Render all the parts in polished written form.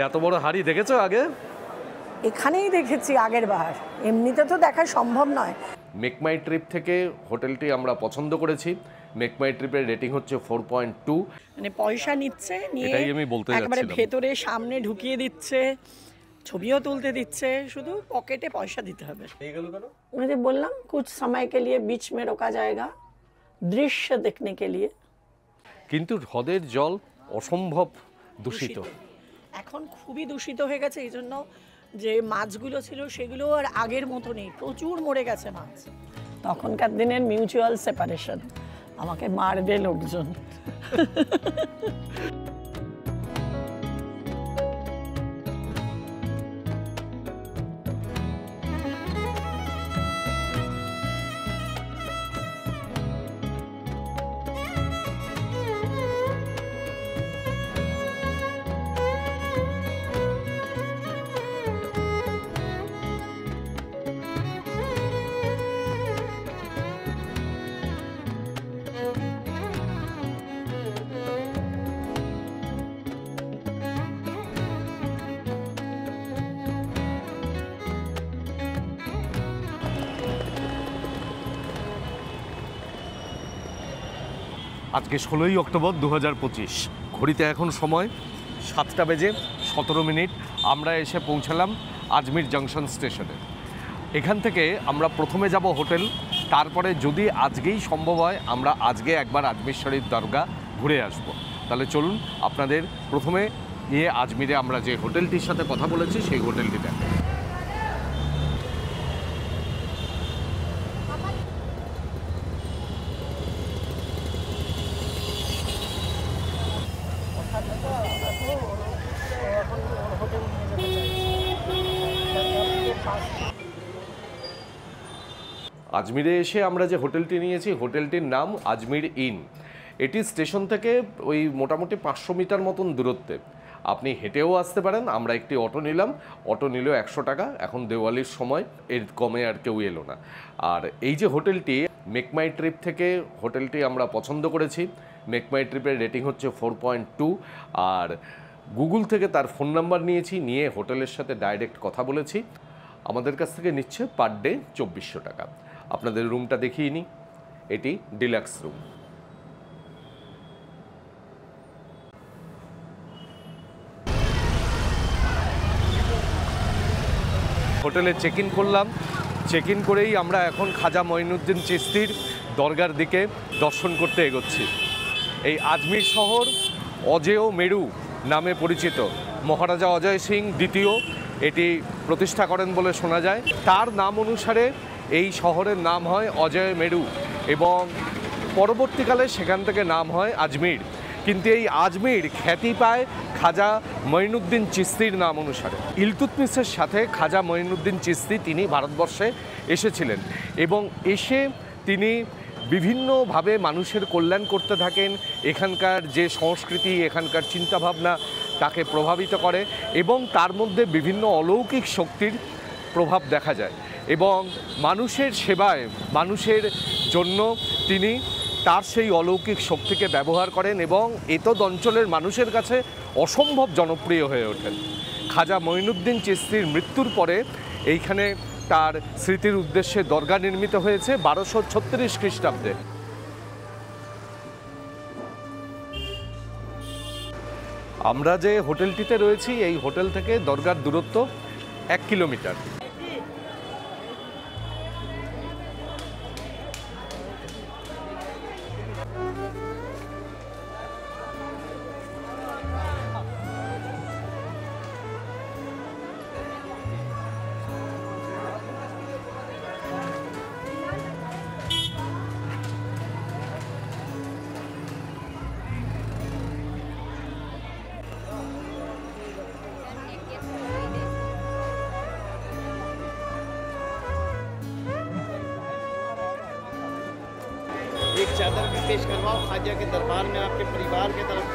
এত বড় হাড়ি দেখেছো আগে? এখানেই দেখেছি আগের বার, এমনিতে তো দেখা সম্ভব নয়। মেক মাই ট্রিপ থেকে হোটেলটি আমরা পছন্দ করেছি। মেক মাই ট্রিপের রেটিং হচ্ছে 4.2। মানে পয়সা নিচ্ছে, নিয়ে এটাই আমি বলতে একেবারে যাচ্ছিলাম। ভেতরে সামনে ঢুকিয়ে দিচ্ছে, ছবিও তুলতে দিচ্ছে, শুধু পকেটে পয়সা দিতে হবে। এইগুলো কেন? मैं जो बोलলাম कुछ समय के लिए बीच में रोका जाएगा दृश्य देखने के लिए। কিন্তু হ্রদের জল অসম্ভব দূষিত। এখন খুবই দূষিত হয়ে গেছে, এই জন্য যে মাছগুলো ছিল সেগুলো আর আগের মতো নেই, প্রচুর মরে গেছে মাছ। তখনকার দিনের মিউচুয়াল সেপারেশন, আমাকে মারবে লোকজন। আজকে 16ই অক্টোবর 2025, ঘড়িতে এখন সময় 7টা বেজে 17 মিনিট। আমরা এসে পৌঁছালাম আজমির জংশন স্টেশনে। এখান থেকে আমরা প্রথমে যাব হোটেল, তারপরে যদি আজকেই সম্ভব হয় আমরা আজকে একবার আজমির শরীফ দরগা ঘুরে আসব। তাহলে চলুন আপনাদের প্রথমে আজমিরে আমরা যে হোটেলটির সাথে কথা বলেছি সেই হোটেলটি দেখেন। আজমিরে এসে আমরা যে হোটেলটি নিয়েছি হোটেলটির নাম আজমির ইন। এটি স্টেশন থেকে ওই মোটামুটি 500 মিটার মতন দূরত্বে। আপনি হেঁটেও আসতে পারেন, আমরা একটি অটো নিলাম, অটো নিল 100 টাকা। এখন দেওয়ালির সময় এর কমে আর কেউ এলো না। আর এই যে হোটেলটি মেক মাই ট্রিপ থেকে হোটেলটি আমরা পছন্দ করেছি। মেক মাই ট্রিপের রেটিং হচ্ছে 4.2। আর গুগল থেকে তার ফোন নাম্বার নিয়েছি, নিয়ে হোটেলের সাথে ডাইরেক্ট কথা বলেছি। আমাদের কাছ থেকে নিচ্ছে পার ডে 2400 টাকা। আপনাদের রুমটা দেখিয়ে নিই, এটি ডিলাক্স রুম। হোটেলে চেক ইন করলাম, চেক ইন করেই আমরা এখন খাজা মঈনুদ্দিন চিশতির দরগার দিকে দর্শন করতে এগোচ্ছি। এই আজমির শহর অজেয় মেরু নামে পরিচিত। মহারাজা অজয় সিং দ্বিতীয় এটি প্রতিষ্ঠা করেন বলে শোনা যায়। তার নাম অনুসারে এই শহরের নাম হয় অজয় মেরু এবং পরবর্তীকালে সেখান থেকে নাম হয় আজমির। কিন্তু এই আজমির খ্যাতি পায় খাজা মঈনুদ্দিন চিশতির নাম অনুসারে। ইলতুৎমিশের সাথে খাজা মঈনুদ্দিন চিশতি তিনি ভারতবর্ষে এসেছিলেন এবং এসে তিনি বিভিন্নভাবে মানুষের কল্যাণ করতে থাকেন। এখানকার যে সংস্কৃতি, এখানকার চিন্তাভাবনা তাকে প্রভাবিত করে এবং তার মধ্যে বিভিন্ন অলৌকিক শক্তির প্রভাব দেখা যায় এবং মানুষের সেবায়, মানুষের জন্য তিনি তার সেই অলৌকিক শক্তিকে ব্যবহার করেন এবং এতদ অঞ্চলের মানুষের কাছে অসম্ভব জনপ্রিয় হয়ে ওঠেন। খাজা মঈনুদ্দিন চিশতির মৃত্যুর পরে এইখানে তার স্মৃতির উদ্দেশ্যে দরগা নির্মিত হয়েছে 1236 খ্রিস্টাব্দে। আমরা যে হোটেলটিতে রয়েছি এই হোটেল থেকে দরগার দূরত্ব 1 কিলোমিটার। एक चादर भी पेश करवाओ ख्वाजा के दरबार में आपके परिवार के तरफ।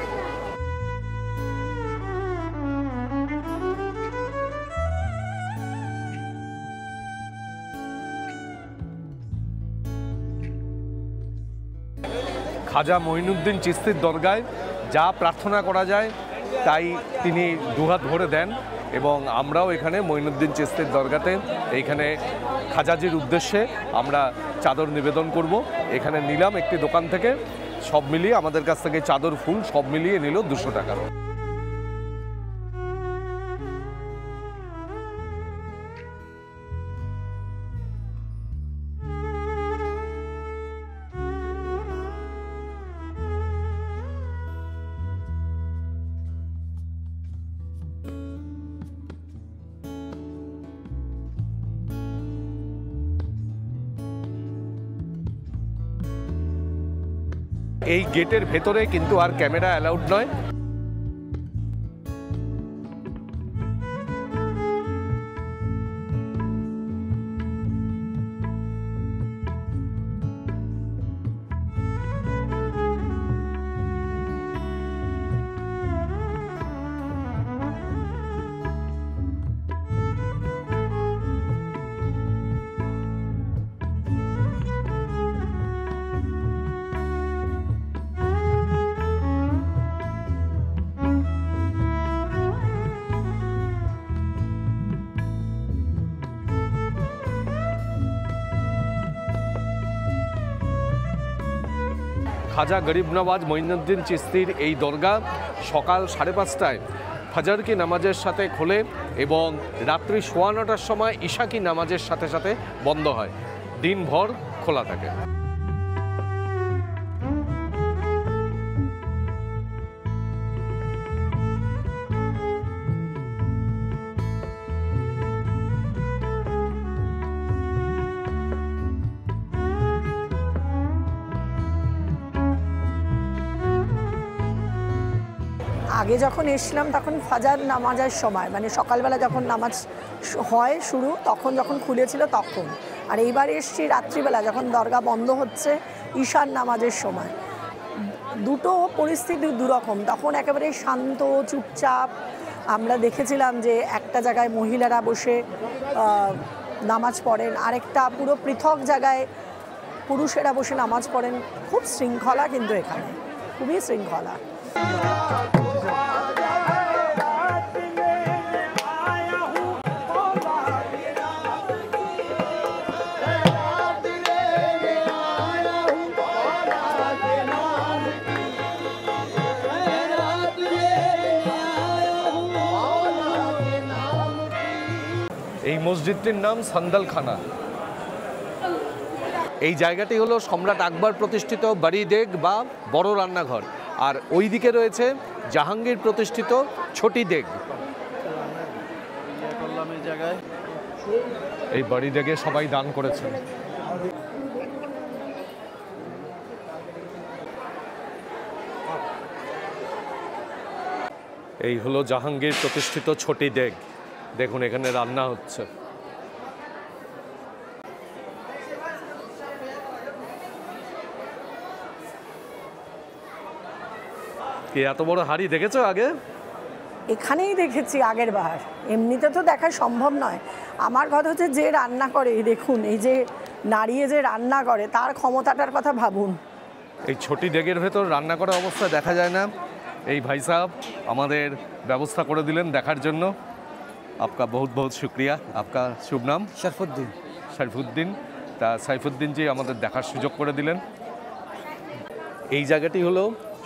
খাজা মঈনুদ্দিন চিশতির দরগায় যা প্রার্থনা করা যায় তাই তিনি দুহাত ভরে দেন এবং আমরাও এখানে মঈনুদ্দিন চিশতির দরগাতে এইখানে খাজাজির উদ্দেশ্যে আমরা চাদর নিবেদন করব। এখানে নিলাম একটি দোকান থেকে, সব মিলিয়ে আমাদের কাছ থেকে চাদর ফুল সব মিলিয়ে নিল 200 টাকা। এই গেটের ভেতরে কিন্তু আর ক্যামেরা অ্যালাউড নয়। খাজা গরিব নওয়াজ মঈনুদ্দিন চিশতির এই দরগা সকাল 5:30টায় ফজর কি নামাজের সাথে খোলে এবং রাত্রি 9:15টার সময় ঈশা কি নামাজের সাথে সাথে বন্ধ হয়, দিনভর খোলা থাকে। আগে যখন এসছিলাম তখন ফাজার নামাজের সময়, মানে সকালবেলা যখন নামাজ হয় শুরু, তখন যখন খুলেছিল তখন। আর এইবার এসছি রাত্রিবেলা যখন দরগা বন্ধ হচ্ছে ঈশার নামাজের সময়। দুটো পরিস্থিতি দুরকম। তখন একেবারে শান্ত চুপচাপ আমরা দেখেছিলাম যে একটা জায়গায় মহিলারা বসে নামাজ পড়েন, আরেকটা পুরো পৃথক জায়গায় পুরুষেরা বসে নামাজ পড়েন। খুব শৃঙ্খলা কিন্তু এখানে, খুবই শৃঙ্খলা। এই মসজিদটির নাম সান্দালখানা। এই জায়গাটি হলো সম্রাট আকবর প্রতিষ্ঠিত বাড়ি দেগ বা বড় রান্নাঘর, আর ওই দিকে রয়েছে জাহাঙ্গীর প্রতিষ্ঠিত ছোটি দেগ। এই বাড়ি দেগে সবাই দান করেছেন। এই হলো জাহাঙ্গীর প্রতিষ্ঠিত ছোটি দেগ। দেখুন এখানে রান্না হচ্ছে। কি এত বড় হাঁড়ি দেখেছো আগে? এখানেই দেখেছি আগের বার, এমনিতে তো দেখা সম্ভব নয়। আমার কথা হচ্ছে যে রান্না করে, দেখুন এই যে নাড়িয়ে যে রান্না করে তার ক্ষমতাটার কথা ভাবুন। এই ছোটি দেগের ভেতর রান্না করা অবস্থা দেখা যায় না। এই ভাই সাহেব আমাদের ব্যবস্থা করে দিলেন দেখার জন্য। आपका बहुत बहुत शुक्रिया। आपका शुभ नाम? शरफुद्दीन। শরফুদ্দিন। তা সাইফুদ্দিন জি আমাদের দেখার সুযোগ করে দিলেন। এই জায়গাটি হলো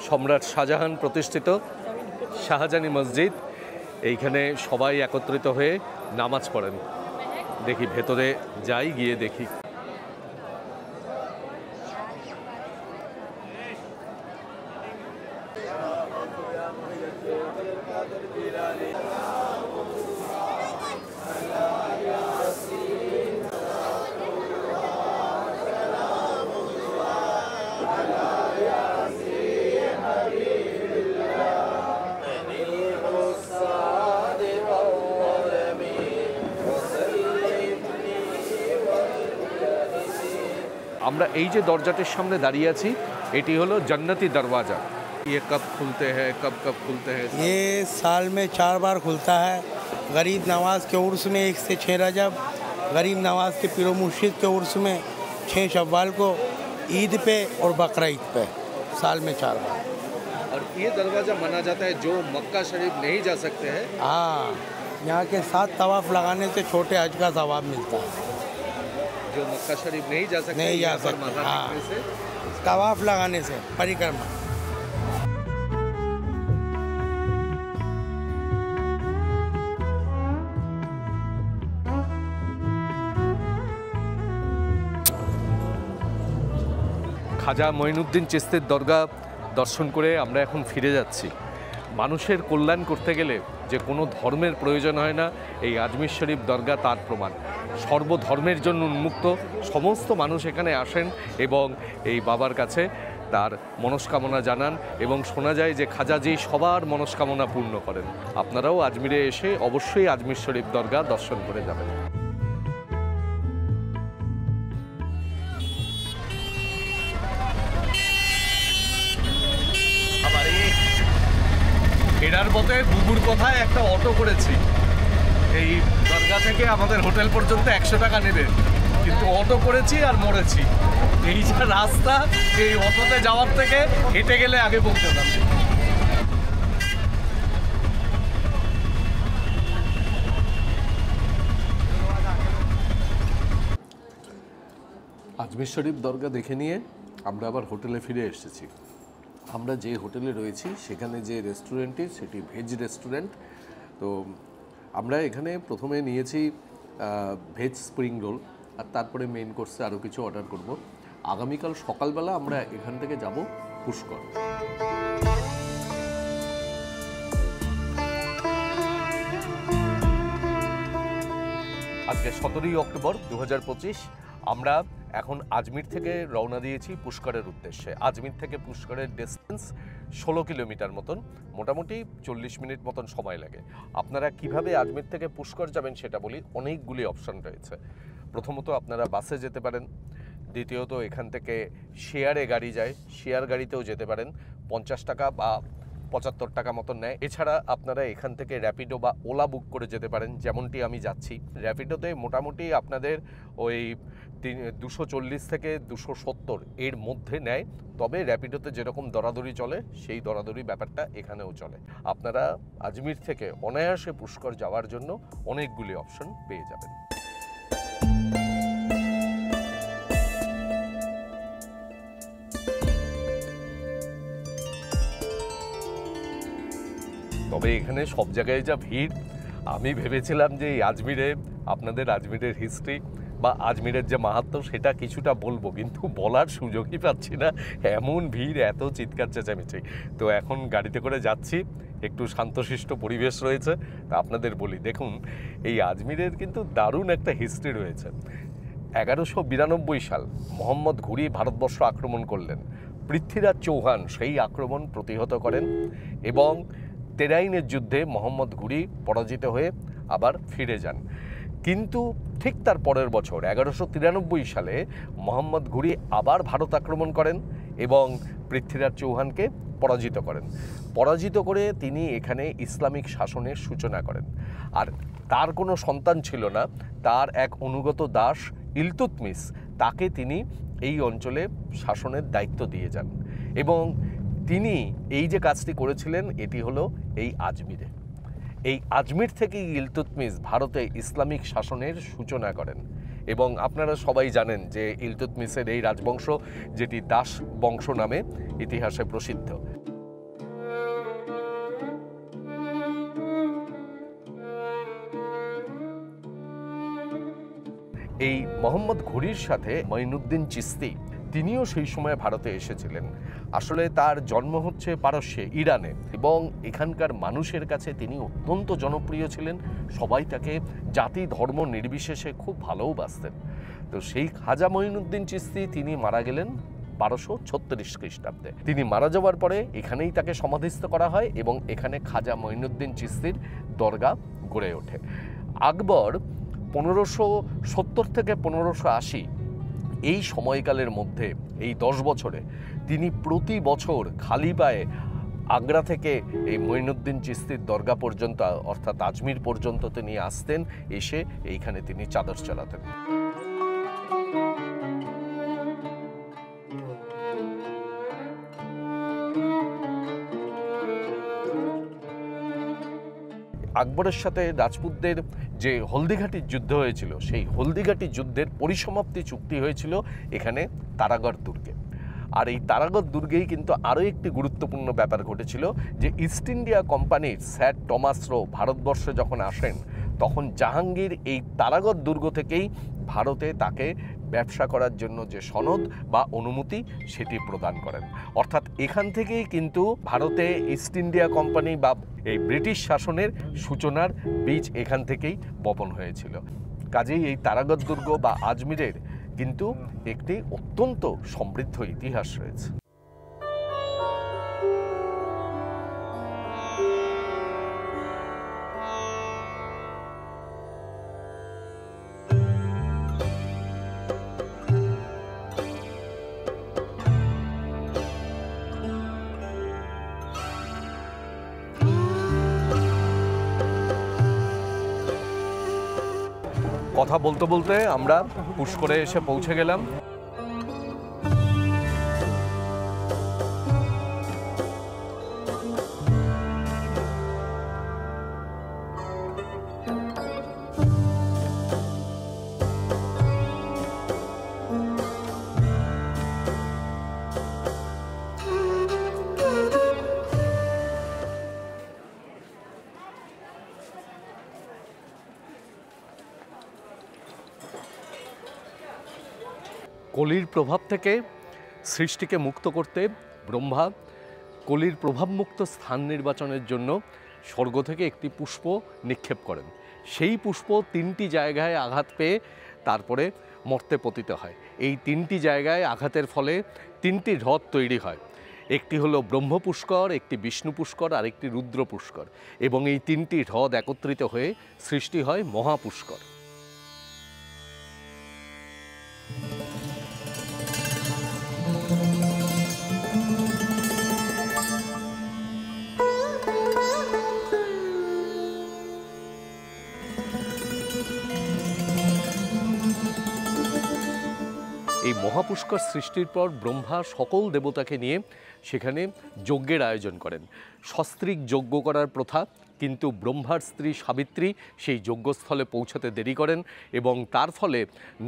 সম্রাট শাহজাহান প্রতিষ্ঠিত শাহজাহানি মসজিদ। এইখানে সবাই একত্রিত হয়ে নামাজ পড়েন। দেখি ভেতরে যাই, গিয়ে দেখি। আমরা এই যে দরজাটির সামনে দাঁড়িয়ে আছি এটি হলো জান্নাতি দরওয়াজা। ये कब खुलते हैं, कब कब खुलते हैं? ये साल में 4 बार खुलता है। गरीब नवाज के उर्स में 1 से 6 रजब, गरीब नवाज के पीर मुर्शिद के उर्स में 6 शव्वाल को, ईद पे और बकरा ईद पे, साल में 4 बार। और ये दरवाज़ा माना जाता है जो मक्का शरीफ नहीं जा सकते हैं। हाँ, यहाँ के 7 तवाफ लगाने से छोटे हज का सवाब मिलता है। जो मक्का शरीफ नहीं जा सकते, नहीं जा यहाँ पर सकते, माथा हाँ। टेकने से तवाफ लगाने से, परिक्रमा। খাজা মঈনুদ্দিন চিশতির দরগা দর্শন করে আমরা এখন ফিরে যাচ্ছি। মানুষের কল্যাণ করতে গেলে যে কোনো ধর্মের প্রয়োজন হয় না, এই আজমির শরীফ দরগা তার প্রমাণ। সর্বধর্মের জন্য উন্মুক্ত, সমস্ত মানুষ এখানে আসেন এবং এই বাবার কাছে তার মনস্কামনা জানান এবং শোনা যায় যে খাজাজি সবার মনস্কামনা পূর্ণ করেন। আপনারাও আজমিরে এসে অবশ্যই আজমির শরীফ দরগা দর্শন করে যাবেন। ফেরার পথে বুবুর কথায় একটা অটো করেছি। এই দরগা থেকে আমাদের হোটেল পর্যন্ত 100 টাকা নেবে, কিন্তু অটো করেছি আর মরেছি। এই যে রাস্তা, এই অটোতে যাওয়ার থেকে হেঁটে গেলে আগে পৌঁছতাম। আজমির শরীফ দরগা দেখে নিয়ে আমরা আবার হোটেলে ফিরে এসেছি। আমরা যে হোটেলে রয়েছি সেখানে যে রেস্টুরেন্টটি, সেটি ভেজ রেস্টুরেন্ট। তো আমরা এখানে প্রথমে নিয়েছি ভেজ স্প্রিং রোল, আর তারপরে মেইন কোর্সে আরও কিছু অর্ডার করব। আগামীকাল সকালবেলা আমরা এখান থেকে যাব পুষ্কর। আজকে 17ই অক্টোবর 2025। আমরা এখন আজমির থেকে রওনা দিয়েছি পুষ্করের উদ্দেশ্যে। আজমির থেকে পুষ্করের ডিস্টেন্স 16 কিলোমিটার মতন, মোটামুটি 40 মিনিট মতন সময় লাগে। আপনারা কিভাবে আজমির থেকে পুষ্কর যাবেন সেটা বলি। অনেকগুলি অপশন রয়েছে। প্রথমত আপনারা বাসে যেতে পারেন, দ্বিতীয়ত এখান থেকে শেয়ারে গাড়ি যায়, শেয়ার গাড়িতেও যেতে পারেন। 50 টাকা বা 75 টাকা মতন নেয়। এছাড়া আপনারা এখান থেকে র্যাপিডো বা ওলা বুক করে যেতে পারেন, যেমনটি আমি যাচ্ছি। র্যাপিডোতে মোটামুটি আপনাদের ওই 240 থেকে 270 এর মধ্যে নেয়, তবে র্যাপিডোতে যেরকম দরাদরি চলে সেই দরাদরি ব্যাপারটা এখানেও চলে। আপনারা আজমির থেকে অনায়াসে পুষ্কর যাওয়ার জন্য অনেকগুলি অপশন পেয়ে যাবেন। তবে এখানে সব জায়গায় যা ভিড়, আমি ভেবেছিলাম যে এই আজমিরে, আপনাদের আজমিরের হিস্ট্রি বা আজমিরের যে মাহাত্ম্য সেটা কিছুটা বলবো, কিন্তু বলার সুযোগই পাচ্ছি না। এমন ভিড়, এত চিৎকার চেঁচামেচি। তো এখন গাড়িতে করে যাচ্ছি, একটু শান্তশিষ্ট পরিবেশ রয়েছে। তা আপনাদের বলি, দেখুন এই আজমিরের কিন্তু দারুণ একটা হিস্ট্রি রয়েছে। 1192 সাল মোহাম্মদ ঘুরি ভারতবর্ষ আক্রমণ করলেন। পৃথ্বীরাজ চৌহান সেই আক্রমণ প্রতিহত করেন এবং তেরাইনের যুদ্ধে মোহাম্মদ ঘুরি পরাজিত হয়ে আবার ফিরে যান। কিন্তু ঠিক তার পরের বছর 1193 সালে মোহাম্মদ ঘুরি আবার ভারত আক্রমণ করেন এবং পৃথ্বীরাজ চৌহানকে পরাজিত করেন। পরাজিত করে তিনি এখানে ইসলামিক শাসনের সূচনা করেন। আর তার কোনো সন্তান ছিল না, তার এক অনুগত দাস ইলতুৎমিশ, তাকে তিনি এই অঞ্চলে শাসনের দায়িত্ব দিয়ে যান এবং তিনি এই যে কাজটি করেছিলেন এটি হলো এই আজমিরে। এই আজমির থেকেই ইলতুৎমিশ ভারতে ইসলামিক শাসনের সূচনা করেন এবং আপনারা সবাই জানেন যে ইলতুৎমিশের এই রাজবংশ, যেটি দাস বংশ নামে ইতিহাসে প্রসিদ্ধ। এই মোহাম্মদ ঘুরির সাথে মঈনুদ্দিন চিশতি, তিনিও সেই সময় ভারতে এসেছিলেন। আসলে তার জন্ম হচ্ছে পারস্যে, ইরানে, এবং এখানকার মানুষের কাছে তিনি অত্যন্ত জনপ্রিয় ছিলেন। সবাই তাকে জাতি ধর্ম নির্বিশেষে খুব ভালোবাসতেন। তো সেই খাজা মঈনুদ্দিন চিশতি তিনি মারা গেলেন 1236 খ্রিস্টাব্দে। তিনি মারা যাওয়ার পরে এখানেই তাকে সমাধিস্থ করা হয় এবং এখানে খাজা মঈনুদ্দিন চিশতির দরগা গড়ে ওঠে। আকবর 1570 থেকে 1580 এই সময়কালের মধ্যে, এই 10 বছরে তিনি প্রতি বছর খালি পায়ে আগ্রা থেকে এই মঈনুদ্দিন চিশতির দরগা পর্যন্ত, অর্থাৎ আজমির পর্যন্ত তিনি আসতেন, এসে এইখানে তিনি চাদর চলাতেন। আকবরের সাথে রাজপুতদের যে হলদিঘাটির যুদ্ধ হয়েছিল, সেই হলদিঘাটি যুদ্ধের পরিসমাপ্তি চুক্তি হয়েছিল এখানে তারাগড় দুর্গে। আর এই তারাগড় দুর্গেই কিন্তু আরও একটি গুরুত্বপূর্ণ ব্যাপার ঘটেছিল, যে ইস্ট ইন্ডিয়া কোম্পানির স্যার টমাস রো ভারতবর্ষে যখন আসেন, তখন জাহাঙ্গীর এই তারাগড় দুর্গ থেকেই ভারতে তাকে ব্যবসা করার জন্য যে সনদ বা অনুমতি সেটি প্রদান করেন। অর্থাৎ এখান থেকেই কিন্তু ভারতে ইস্ট ইন্ডিয়া কোম্পানি বা এই ব্রিটিশ শাসনের সূচনার বীজ এখান থেকেই বপন হয়েছিল। কাজেই এই তারাগড় দুর্গ বা আজমিরের কিন্তু একটি অত্যন্ত সমৃদ্ধ ইতিহাস রয়েছে। কথা বলতে বলতে আমরা পুষ্করে এসে পৌঁছে গেলাম। কলির প্রভাব থেকে সৃষ্টিকে মুক্ত করতে ব্রহ্মা কলির প্রভাবমুক্ত স্থান নির্বাচনের জন্য স্বর্গ থেকে একটি পুষ্প নিক্ষেপ করেন। সেই পুষ্প 3টি জায়গায় আঘাত পেয়ে তারপরে মর্তে পতিত হয়। এই 3টি জায়গায় আঘাতের ফলে 3টি হ্রদ তৈরি হয়। একটি হলো ব্রহ্ম পুষ্কর, একটি বিষ্ণু পুষ্কর আর একটি রুদ্র পুষ্কর, এবং এই 3টি হ্রদ একত্রিত হয়ে সৃষ্টি হয় মহাপুষ্কর। এই মহাপুষ্কর সৃষ্টির পর ব্রহ্মা সকল দেবতাকে নিয়ে সেখানে যজ্ঞের আয়োজন করেন। সস্ত্রীক যজ্ঞ করার প্রথা, কিন্তু ব্রহ্মার স্ত্রী সাবিত্রী সেই যজ্ঞস্থলে পৌঁছাতে দেরি করেন, এবং তার ফলে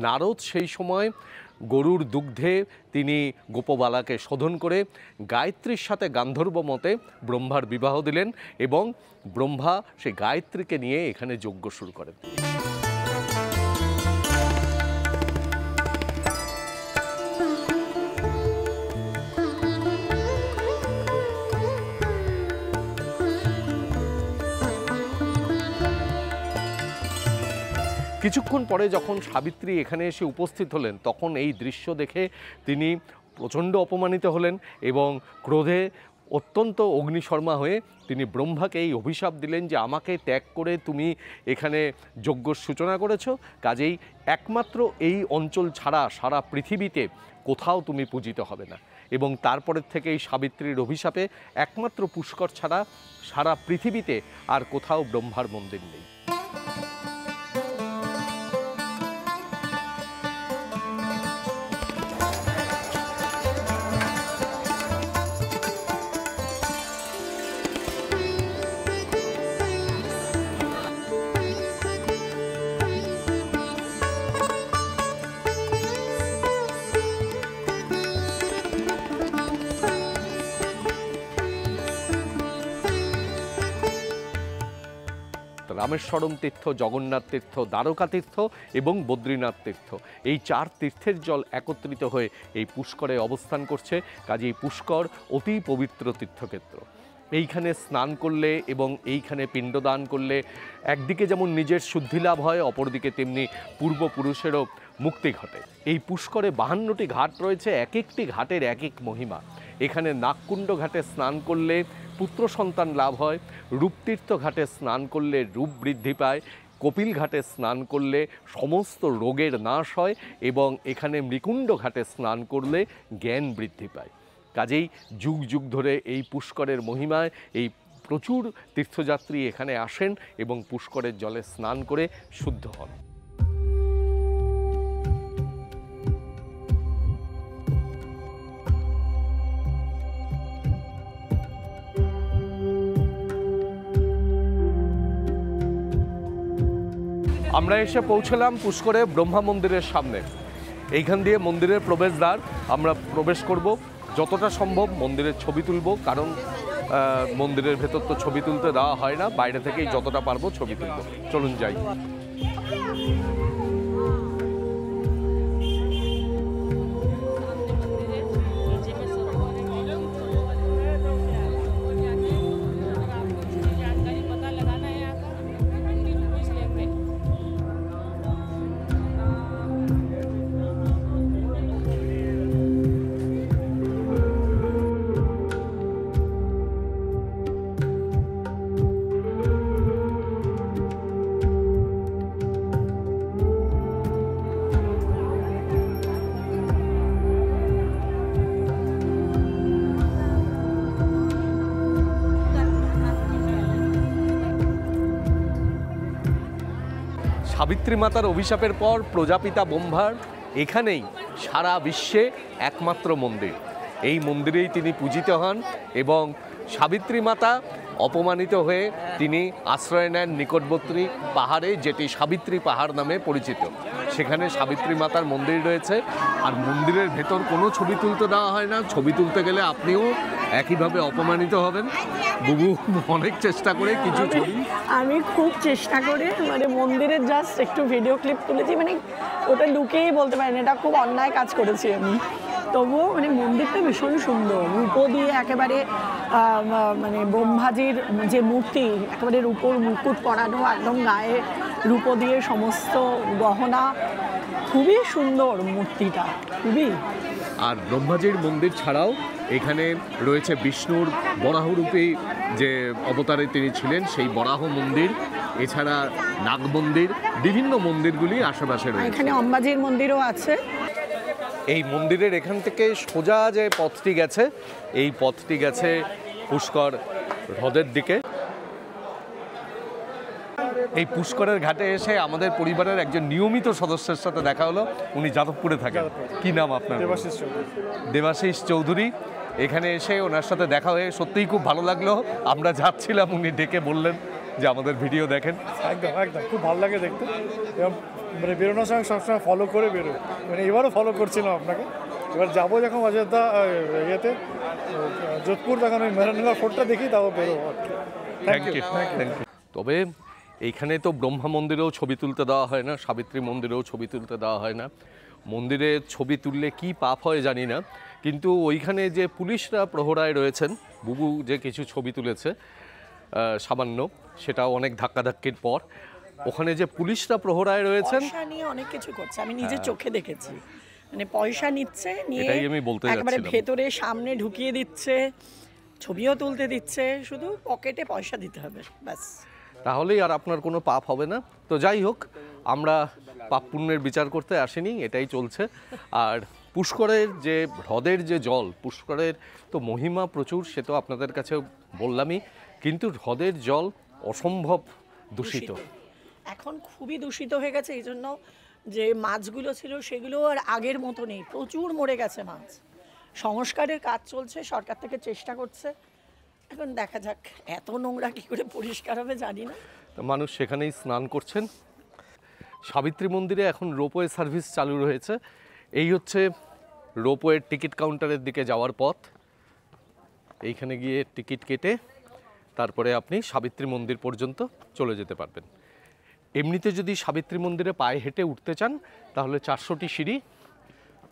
নারদ সেই সময় গরুর দুগ্ধে তিনি গোপবালাকে শোধন করে গায়ত্রীর সাথে গান্ধর্ব মতে ব্রহ্মার বিবাহ দিলেন, এবং ব্রহ্মা সেই গায়ত্রীকে নিয়ে এখানে যজ্ঞ শুরু করেন। কিছুক্ষণ পরে যখন সাবিত্রী এখানে এসে উপস্থিত হলেন, তখন এই দৃশ্য দেখে তিনি প্রচণ্ড অপমানিত হলেন এবং ক্রোধে অত্যন্ত অগ্নিশর্মা হয়ে তিনি ব্রহ্মাকে এই অভিশাপ দিলেন যে আমাকে ত্যাগ করে তুমি এখানে যজ্ঞর সূচনা করেছো, কাজেই একমাত্র এই অঞ্চল ছাড়া সারা পৃথিবীতে কোথাও তুমি পূজিত হবে না। এবং তারপরের থেকে এই সাবিত্রীর অভিশাপে একমাত্র পুষ্কর ছাড়া সারা পৃথিবীতে আর কোথাও ব্রহ্মার মন্দির নেই। রামেশ্বরম তীর্থ, জগন্নাথ তীর্থ, দ্বারকা তীর্থ এবং বদ্রীনাথ তীর্থ, এই 4 তীর্থের জল একত্রিত হয়ে এই পুষ্করে অবস্থান করছে। কাজেই পুষ্কর অতি পবিত্র তীর্থক্ষেত্র। এইখানে স্নান করলে এবং এইখানে পিণ্ডদান করলে একদিকে যেমন নিজের শুদ্ধি লাভ হয়, অপরদিকে তেমনি পূর্বপুরুষেরও মুক্তি ঘটে। এই পুষ্করে 52টি ঘাট রয়েছে, এক একটি ঘাটের এক এক মহিমা। এখানে নাগকুণ্ড ঘাটে স্নান করলে পুত্র সন্তান লাভ হয়, রূপতীর্থ ঘাটে স্নান করলে রূপ বৃদ্ধি পায়, কপিল ঘাটে স্নান করলে সমস্ত রোগের নাশ হয়, এবং এখানে মৃকুণ্ড ঘাটে স্নান করলে জ্ঞান বৃদ্ধি পায়। কাজেই যুগ যুগ ধরে এই পুষ্করের মহিমায় এই প্রচুর তীর্থযাত্রী এখানে আসেন এবং পুষ্করের জলে স্নান করে শুদ্ধ হন। আমরা এসে পৌঁছলাম পুষ্করে ব্রহ্মা মন্দিরের সামনে। এইখান দিয়ে মন্দিরের প্রবেশদ্বার, আমরা প্রবেশ করব, যতটা সম্ভব মন্দিরের ছবি তুলব, কারণ মন্দিরের ভেতর তো ছবি তুলতে দেওয়া হয় না, বাইরে থেকেই যতটা পারবো ছবি তুলব। চলুন যাই। সাবিত্রী মাতার অভিশাপের পর প্রজাপিতা ব্রহ্মার এখানেই সারা বিশ্বে একমাত্র মন্দির। এই মন্দিরেই তিনি পূজিত হন এবং সাবিত্রী মাতা অপমানিত হয়ে তিনি আশ্রয় নেন নিকটবর্তী পাহাড়ে, যেটি সাবিত্রী পাহাড় নামে পরিচিত। সেখানে সাবিত্রী মাতার মন্দির রয়েছে। আর মন্দিরের ভেতর কোনো ছবি তুলতে দেওয়া হয় না। ছবি তুলতে গেলে আপনিও একইভাবে অপমানিত হবেন। বুবু অনেক চেষ্টা করে কিছু ছবি, আমি খুব চেষ্টা করে মানে মন্দিরের জাস্ট একটু ভিডিও ক্লিপ তুলেছি, মানে ওটা লুকিয়েই বলতে পারেন এটা খুব অন্যায় কাজ করেছি আমি। তবুও মানে মন্দিরটা ভীষণ সুন্দর, রূপো দিয়ে একেবারে মানে ব্রহ্মাজির যে মূর্তি, একেবারে রূপোর মুকুট পরানো, একদম গায়ে রূপো দিয়ে সমস্ত গহনা, খুবই সুন্দর মূর্তিটা, খুবই। আর ব্রহ্মাজির মন্দির ছাড়াও এখানে রয়েছে বিষ্ণুর বরাহরূপী যে অবতারে তিনি ছিলেন সেই বরাহ মন্দির, এছাড়া নাগ মন্দির, বিভিন্ন মন্দিরগুলি আশেপাশে রয়েছে। এখানে অম্বাজির মন্দিরও আছে। এই মন্দিরের এখান থেকে সোজা যে পথটি গেছে, এই পথটি গেছে পুষ্কর হ্রদের দিকে। এই পুষ্করের ঘাটে এসে আমাদের পরিবারের একজন নিয়মিত সদস্যের সাথে দেখা হলো। উনি যাদবপুরে থাকেন। কি নাম আপনার? দেবাশিস চৌধুরী। দেবাশিস চৌধুরী। এখানে এসে ওনার সাথে দেখা হয়ে সত্যিই খুব ভালো লাগলো। আমরা যাচ্ছিলাম, উনি ডেকে বললেন যে আমাদের ভিডিও দেখেন। একদম একদম খুব ভালো লাগে দেখতে, এবং মানে বেরোনোর সময় সবসময় ফলো করে বেরো, মানে এবারও ফলো করছিলাম আপনাকে। এবার যাবো যখন অযোধ্যা ইয়েতে যোধপুর, তখন ওই মেরানগর ফোর্টটা দেখি, তাও বেরো। Thank you, thank you. তবে এইখানে তো ব্রহ্মা মন্দিরেও ছবি তুলতে দেওয়া হয় না, সাবিত্রী মন্দিরেও ছবি তুলতে দেওয়া হয় না। মন্দিরে ছবি তুললে কি পাপ হয় জানি না, কিন্তু ওইখানে যে পুলিশরা প্রহরায় রয়েছেন, বুবু যে কিছু ছবি তুলেছে সামান্য, সেটাও অনেক ধাক্কাধাক্কির পর। ওখানে যে পুলিশরা প্রহরায় রয়েছেন, পয়সা নিয়ে অনেক কিছু করছে, আমি নিজে চোখে দেখেছি। মানে পয়সা নিচ্ছে, নিয়ে এটাই আমি বলতে একেবারে যাচ্ছিলাম। ভেতরে সামনে ঢুকিয়ে দিচ্ছে, ছবিও তুলতে দিচ্ছে, শুধু পকেটে পয়সা দিতে হবে ব্যাস। তাহলেই আর আপনার কোনো পাপ হবে না। তো যাই হোক, আমরা পাপ পুণ্যের বিচার করতে আসিনি, এটাই চলছে। আর পুষ্করের যে হ্রদের যে জল, পুষ্করের তো মহিমা প্রচুর, সে তো আপনাদের কাছে বললামই, কিন্তু হ্রদের জল অসম্ভব দূষিত। এখন খুবই দূষিত হয়ে গেছে, এই জন্য যে মাছগুলো ছিল সেগুলো আর আগের মতো নেই, প্রচুর মরে গেছে মাছ। সংস্কারের কাজ চলছে, সরকার থেকে চেষ্টা করছে, এখন দেখা যাক এত নোংরা কী করে পরিষ্কার হবে জানি না। তো মানুষ সেখানেই স্নান করছেন। সাবিত্রী মন্দিরে এখন রোপওয়ে সার্ভিস চালু রয়েছে। এই হচ্ছে রোপওয়ের টিকিট কাউন্টারের দিকে যাওয়ার পথ। এইখানে গিয়ে টিকিট কেটে তারপরে আপনি সাবিত্রী মন্দির পর্যন্ত চলে যেতে পারবেন। এমনিতে যদি সাবিত্রী মন্দিরে পায়ে হেঁটে উঠতে চান তাহলে 400টি সিঁড়ি।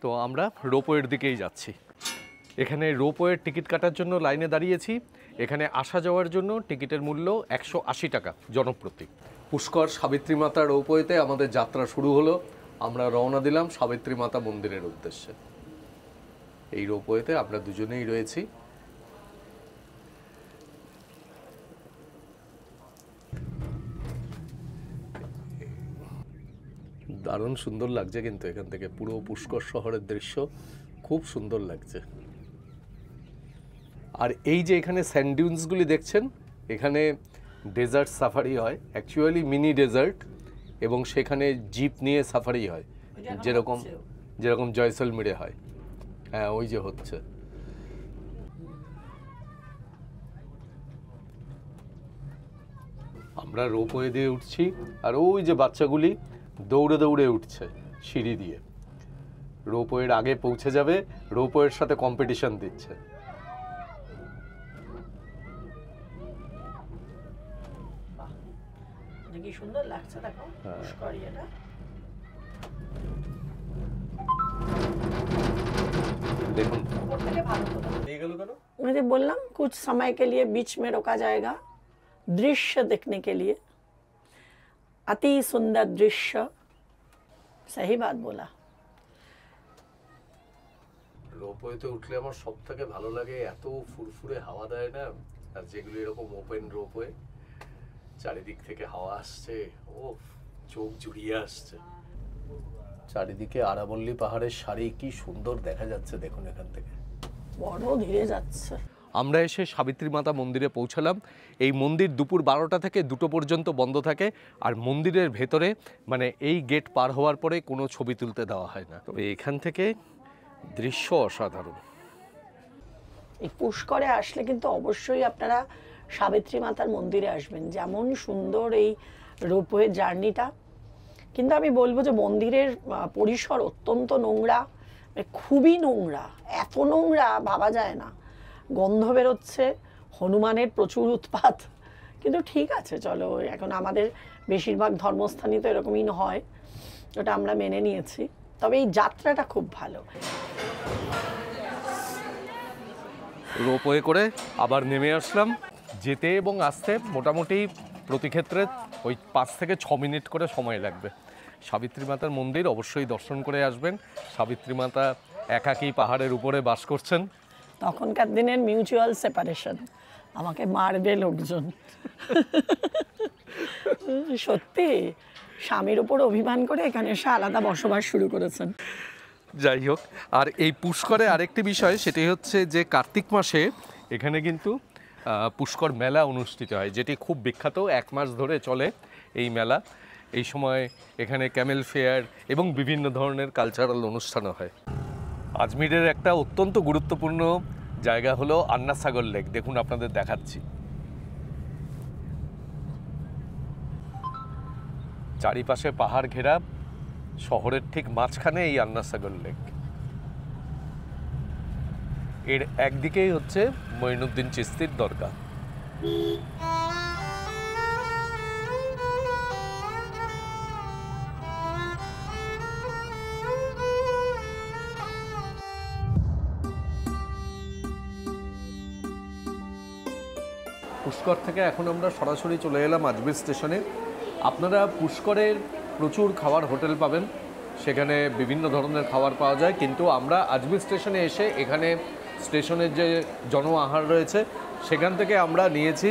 তো আমরা রোপওয়ের দিকেই যাচ্ছি। এখানে রোপওয়ের টিকিট কাটার জন্য লাইনে দাঁড়িয়েছি। এখানে আসা যাওয়ার জন্য টিকিটের মূল্য 180 টাকা জনপ্রতি। পুষ্কর সাবিত্রী মাতা রোপওয়েতে আমাদের যাত্রা শুরু হলো। আমরা রওনা দিলাম সাবিত্রী মাতা মন্দিরের উদ্দেশ্যে। এই রোপওয়েতে আমরা দুজনেই রয়েছি। দারুণ সুন্দর লাগছে, কিন্তু এখান থেকে পুরো পুষ্কর শহরের দৃশ্য খুব সুন্দর লাগছে। আর এই যে এখানে স্যান্ড ডিউন্সগুলি দেখছেন, এখানে ডেজার্ট সাফারি হয়, অ্যাকচুয়ালি মিনি ডেজার্ট, এবং সেখানে জিপ নিয়ে সাফারি হয়, যেরকম জয়সলমীরে হয়। হ্যাঁ, ওই যে হচ্ছে। আমরা রোপওয়ে দিয়ে উঠছি, আর ওই যে বাচ্চাগুলি দৌড়ে দৌড়ে উঠছে সিঁড়ি দিয়ে। রোপওয়ের আগে পৌঁছে যাবে, রোপওয়ের সাথে কম্পিটিশন দিচ্ছে। কি সুন্দর লাগছে দেখো পুষ্কর এটা। দেখুন मैं बोलना कुछ समय के लिए बीच में रोका जाएगा दृश्य देखने के लिए, अति सुंदर दृश्य। सही बात बोला। রোপওয়েতে উঠলে আমার সব থেকে ভালো লাগে, এত ফুরফুরে হাওয়া দেয় না, আর যেগুলো এরকম ওপেন রোপওয়ে চারিদিক থেকে হাওয়া আসছে, ও চোখ জুড়িয়ে আসছে। চারিদিকে আরাবল্লী পাহাড়ের সারি কি সুন্দর দেখা যাচ্ছে দেখুন এখান থেকে। বড় ধীরে যাচ্ছে। আমরা এসে সাবিত্রী মাতা মন্দিরে পৌঁছালাম। এই মন্দির দুপুর 12টা থেকে 2টো পর্যন্ত বন্ধ থাকে, আর মন্দিরের ভেতরে মানে এই গেট পার হওয়ার পরে কোনো ছবি তুলতে দেওয়া হয় না। তবে এখান থেকে দৃশ্য অসাধারণ। এই পুষ্করে আসলে কিন্তু অবশ্যই আপনারা সাবিত্রী মাতার মন্দিরে আসবেন। যেমন সুন্দর এই রোপওয়ে জার্নিটা, কিন্তু আমি বলবো যে মন্দিরের পরিসর অত্যন্ত নোংরা, খুবই নোংরা, এত নোংরা ভাবা যায় না। গন্ধ বেরোচ্ছে, হনুমানের প্রচুর উৎপাত, কিন্তু ঠিক আছে চলো, এখন আমাদের বেশিরভাগ ধর্মস্থানই তো এরকমই হয়, ওটা আমরা মেনে নিয়েছি। তবে এই যাত্রাটা খুব ভালো। রোপওয়ে করে আবার নেমে আসলাম। যেতে এবং আসতে মোটামুটি প্রতি ক্ষেত্রে ওই 5 থেকে 6 মিনিট করে সময় লাগবে। সাবিত্রী মাতার মন্দির অবশ্যই দর্শন করে আসবেন। সাবিত্রী মাতা একাকী পাহাড়ের উপরে বাস করছেন। তখনকার দিনের মিউচুয়াল সেপারেশন, আমাকে মারবে লোকজন। সত্যি স্বামীর উপর অভিমান করে এখানে এসে আলাদা বসবাস শুরু করেছেন। যাই হোক, আর এই পুষ্করে আরেকটি বিষয়, সেটি হচ্ছে যে কার্তিক মাসে এখানে কিন্তু পুষ্কর মেলা অনুষ্ঠিত হয়, যেটি খুব বিখ্যাত। 1 মাস ধরে চলে এই মেলা। এই সময় এখানে ক্যামেল ফেয়ার এবং বিভিন্ন ধরনের কালচারাল অনুষ্ঠানও হয়। আজমিরের একটা অত্যন্ত গুরুত্বপূর্ণ জায়গা হলো আন্না সাগর লেক। দেখুন আপনাদের দেখাচ্ছি। চারিপাশে পাহাড় ঘেরা, শহরের ঠিক মাঝখানে এই আন্না সাগর লেক। এর একদিকেই হচ্ছে মঈনুদ্দিন চিশতির দরগা। পুষ্কর থেকে এখন আমরা সরাসরি চলে এলাম আজমির স্টেশনে। আপনারা পুষ্করের প্রচুর খাবার হোটেল পাবেন, সেখানে বিভিন্ন ধরনের খাবার পাওয়া যায়, কিন্তু আমরা আজমির স্টেশনে এসে এখানে স্টেশনের যে জন আহার রয়েছে সেখান থেকে আমরা নিয়েছি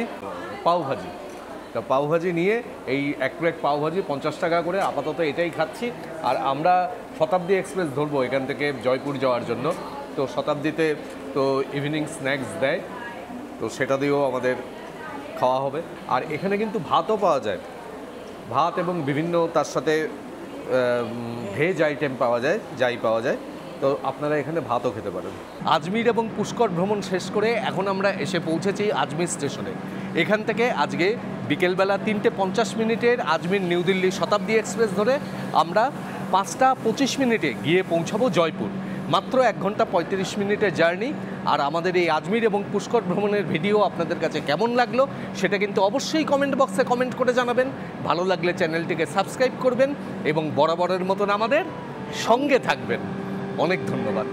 পাওভাজি। তা পাওভাজি নিয়ে এই 1 প্লেট পাওভাজি 50 টাকা করে, আপাতত এটাই খাচ্ছি। আর আমরা শতাব্দী এক্সপ্রেস ধরবো এখান থেকে জয়পুর যাওয়ার জন্য। তো শতাব্দীতে তো ইভিনিং স্ন্যাক্স দেয়, তো সেটা দিয়েও আমাদের খাওয়া হবে। আর এখানে কিন্তু ভাতও পাওয়া যায়, ভাত এবং বিভিন্ন তার সাথে ভেজ আইটেম পাওয়া যায়, যাই পাওয়া যায়। তো আপনারা এখানে ভাতও খেতে পারেন। আজমির এবং পুষ্কর ভ্রমণ শেষ করে এখন আমরা এসে পৌঁছেছি আজমির স্টেশনে। এখান থেকে আজকে বিকেলবেলা 3টে 50 মিনিটের আজমির নিউ দিল্লি শতাব্দী এক্সপ্রেস ধরে আমরা 5টা 25 মিনিটে গিয়ে পৌঁছাবো জয়পুর। মাত্র 1 ঘন্টা 35 মিনিটের জার্নি। আর আমাদের এই আজমির এবং পুষ্কর ভ্রমণের ভিডিও আপনাদের কাছে কেমন লাগলো সেটা কিন্তু অবশ্যই কমেন্ট বক্সে কমেন্ট করে জানাবেন। ভালো লাগলে চ্যানেলটিকে সাবস্ক্রাইব করবেন এবং বরাবরের মতন আমাদের সঙ্গে থাকবেন। অনেক ধন্যবাদ।